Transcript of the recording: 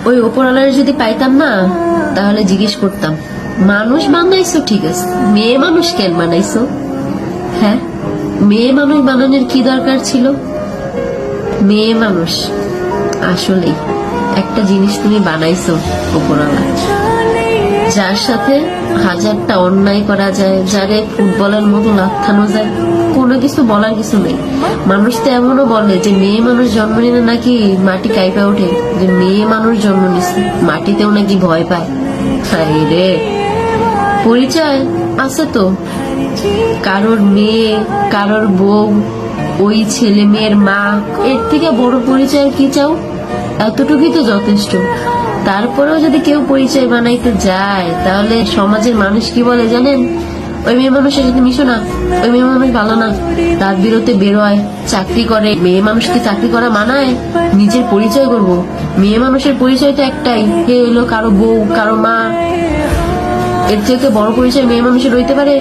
ওই ওপরওয়ালার যদি পাইতাম না, তাহলে জিজ্ঞেস করতাম, মানুষ বানাইছো ঠিক আছে, মেয়ে মানুষ কেন বানাইছো? হ্যাঁ, মেয়ে মানুষ বানানোর কি দরকার ছিল? মেয়ে মানুষ আসলেই একটা জিনিস তুমি বানাইছো ওপরওয়ালা, যার সাথে হাজারটা অন্যায় করা যায়, যারে ফুটবলের মতো লাথানো যায়, কোনো কিছু বলার কিছু নেই। মানুষ তো এমনও বলে যে মেয়ে মানুষ জন্ম নিলে নাকি মাটি কাইপা ওঠে, যে মেয়ে মানুষ জন্ম নিচ্ছে মাটিতেও নাকি ভয় পায়। হায় রে, পরিচয় আছে তো, কারোর মেয়ে, কারোর বউ, ওই ছেলে মেয়ের মা, এর থেকে বড় পরিচয় কি চাও? এতটুকুই তো যথেষ্ট। তারপরেও যদি কেউ পরিচয় বানাইতে যায়, তাহলে সমাজের মানুষ কি বলে জানেন? ওই মেয়ে মানুষের সাথে মিশো না, ওই মেয়ে মানুষ ভালো না, তার বিরুদ্ধে বেরোয়, চাকরি করে। মেয়ে মানুষকে চাকরি করা মানায়? নিজের পরিচয় করব, মেয়ে মানুষের পরিচয় তো একটাই, হে হলো কারো বউ, কারো মা। এর থেকে বড় পরিচয় মেয়ে মানুষের রইতে পারে?